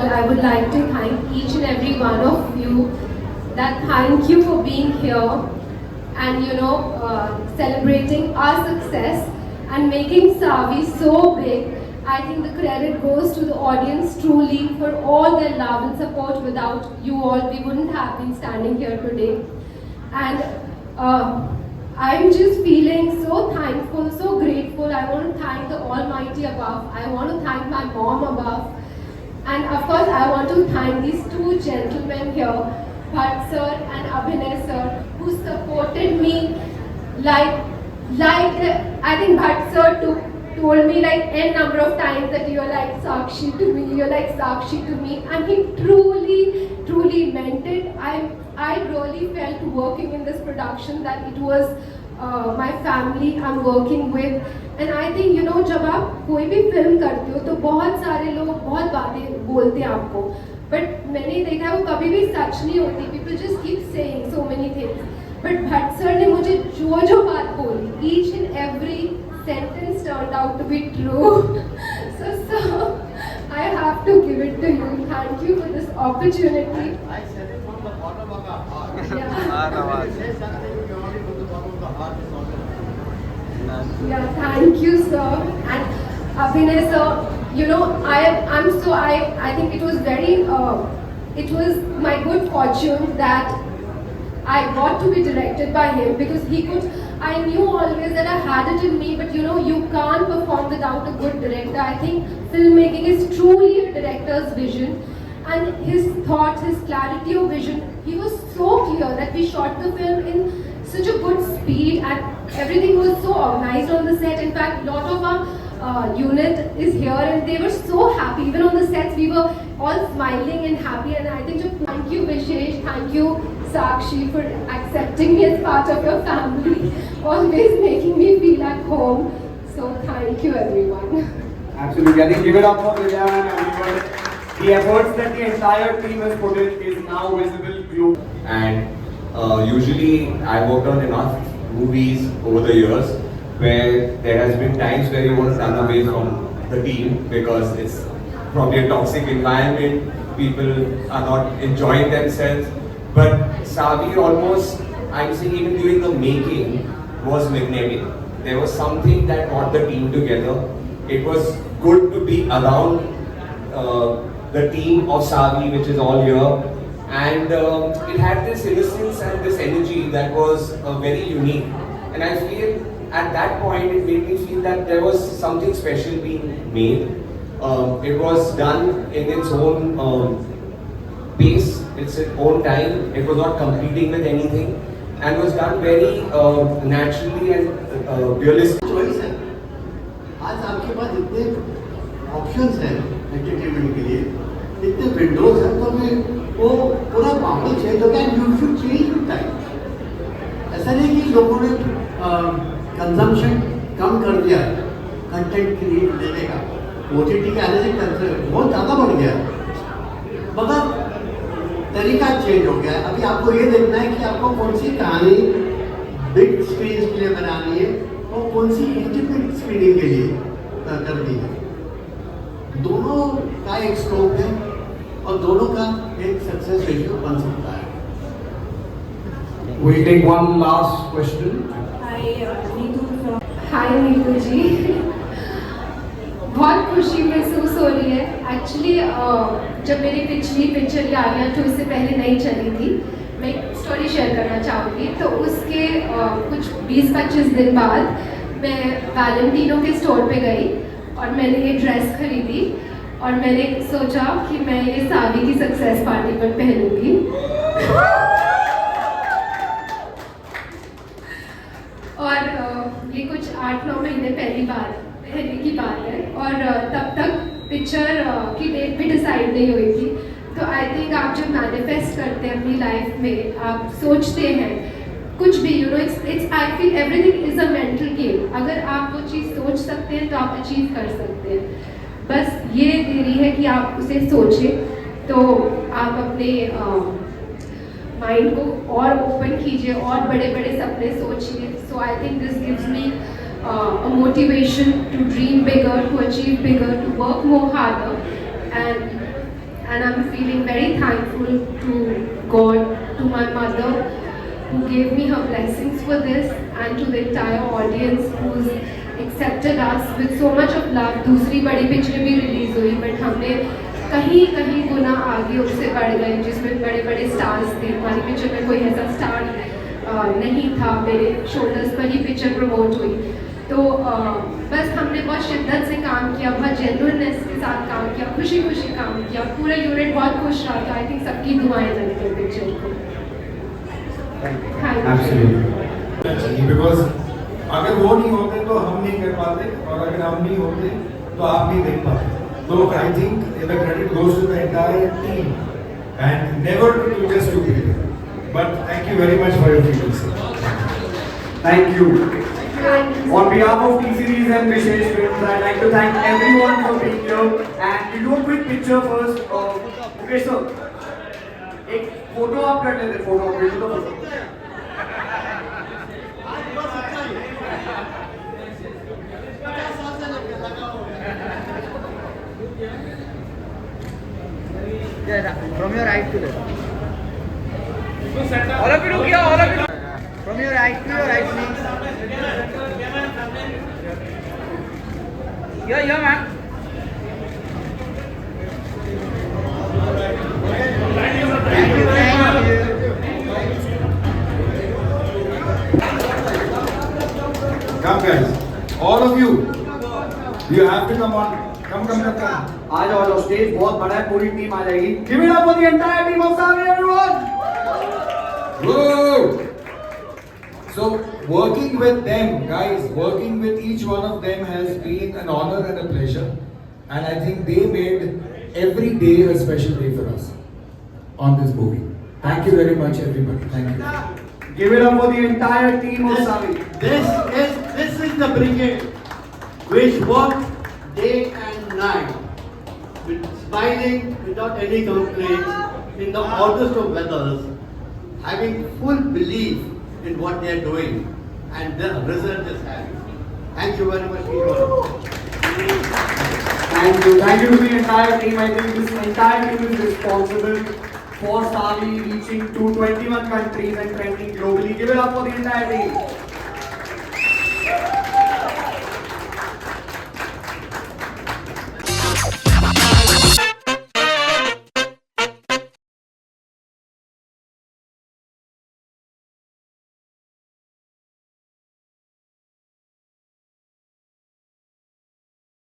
all, I would like to thank each and every one of you. That thank you for being here and celebrating our success and making Savi so big. I think the credit goes to the audience truly for all their love and support. Without you all, we wouldn't have been standing here today. And I'm just feeling so thankful, so grateful. I want to thank the Almighty above. I want to thank my mom above. And of course, I want to thank these two gentlemen here, Bhatt sir and Abhinay sir, who supported me like I think Bhatt sir told me like n number of times that you're like Sakshi to me, you're like Sakshi to me, and he truly meant it. I really felt working in this production that it was my family I'm working with. And I think जब आप कोई भी film करते हो तो बहुत सारे लोग बहुत बातें बोलते हैं आपको, बट मैंने देखा है वो कभी भी सच नहीं होती. People just keep saying so many things. But Bhatt sir ने मुझे जो बात बोली, each and every sentence turned out to be true. So sir, I have to give it to you. Thank you for this opportunity. I said it from the bottom of our heart. Yeah. Say something from the bottom of the heart is always. Yeah, thank you, sir. And Abhinay, sir, I think it was my good fortune that I got to be directed by him, because I knew always that I had it in me, but you can't perform without a good director. I think filmmaking is truly a director's vision, and his thoughts, his clarity of vision, he was so clear that we shot the film in such a good speed and everything was so organized on the set. In fact, a lot of our unit is here and they were so happy. Even on the sets, we were all smiling and happy. And I think thank you, Vishesh, thank you, Sakshi, for accepting me as part of your family, always making me feel at home. So thank you, everyone. Absolutely. I think give it up for Vidya and everyone. The efforts that the entire team has put in is now visible globally. And usually I worked on enough movies over the years where there has been times where you want to run away from the team because it's probably a toxic environment, people are not enjoying themselves. But Savi almost, I'm saying even during the making, was magnetic. There was something that brought the team together. It was good to be around the team of Savi, which is all here. And it had this innocence and this energy that was very unique. And I feel at that point it made me feel that there was something special being made. It was done in its own pace, its own time. It was not competing with anything and was done very naturally and realistic. Choice है. आज आपके पास इतने options हैं entertainment के लिए, इतने windows हैं, तो मैं वो पूरा माहौल चेंज हो गया. You should change with time. ऐसा नहीं कि लोगों ने कंजम्पशन कम कर दिया कंटेंट क्रिएट देने का. OTT के आने से बहुत ज़्यादा बढ़ गया, मगर तरीका चेंज हो गया है. अभी आपको ये देखना है कि आपको कौन सी कहानी बिग स्क्रीन के लिए बनानी है और कौन सी इंटीमेट स्क्रीनिंग के लिए करनी है. दोनों का एक स्कोप है और दोनों का एक सक्सेस रेशियो बन सकता है. We'll take one last question. Hi Neetu जी. बहुत खुशी महसूस हो रही है. एक्चुअली जब मेरी पिछली पिक्चर यारियां तो इससे पहले नहीं चली थी, मैं एक स्टोरी शेयर करना चाहूँगी. तो उसके कुछ 20-25 दिन बाद मैं वैलेंटिनो के स्टोर पे गई और मैंने ये ड्रेस खरीदी और मैंने सोचा कि मैं ये सावी की सक्सेस पार्टी पर पहनूंगी. और ये कुछ 8-9 महीने पहले की बात है और तब तक पिक्चर की डेट भी डिसाइड नहीं हुई थी. तो आई थिंक आप जब मैनिफेस्ट करते हैं अपनी लाइफ में, आप सोचते हैं कुछ भी, it's I feel everything is a mental game. अगर आप वो चीज़ सोच सकते हैं तो आप अचीव कर सकते हैं. बस ये देरी है कि आप उसे सोचें. तो आप अपने माइंड को और ओपन कीजिए और बड़े बड़े सपने सोचिए. So I think this gives me a motivation to dream bigger, to achieve bigger, to work more harder. And and I'm feeling very thankful to God, to my mother, who gave me her blessings for this, and to the entire audience who's accepted us with so much of love. दूसरी बड़ी picture भी release हुई, but हमने कहीं कहीं गुना आगे उससे बढ़ गए, जिसमें बड़े बड़े स्टार्स थे. हमारी पिक्चर में कोई ऐसा स्टार नहीं था. मेरे शोल्डर्स पर ही पिक्चर प्रमोट हुई. तो बस हमने बहुत शिद्दत से काम किया, बहुत जेन्युइननेस के साथ काम किया, खुशी खुशी काम किया. पूरा यूनिट बहुत खुश रहा. तो आई थिंक सबकी दुआएं लगती हैं पिक्चर को. Absolutely. बिकॉज अगर वो नहीं होते तो हम नहीं कर पाते, और अगर हम नहीं होते तो आप नहीं देख पाते. तो I think the credit goes to the entire team and never to just two people. But thank you very much for your feelings. Thank you. On behalf of T-Series and Vishesh Films, I'd like to thank everyone for being here. And we'll do a quick picture first. Okay, sir. एक photo आप कर लेते, photo भेज दो. From your right to left. All of you look here, all of you. From your right to your right, please. Here, ma'am. Thank you. Come guys, all of you. You have to come on. Come. आ जाओ, stage बहुत बड़ा है, पूरी team आ जाएगी. Give it up for the entire team of Savi, everyone. Woo! So working with them, guys, working with each one of them has been an honor and a pleasure, and I think they made every day a special day for us on this movie. Thank you very much, everybody. Thank you. Give it up for the entire team of Savi. This is the brigade which worked day and night, with smiling without any complaints in the hottest of weathers, having full belief in what they are doing, and the result is having. Thank you very much, everyone. Thank you to the entire team. I think this entire team is responsible for Savi reaching to 21 countries and trending globally. Give it up for the entire team.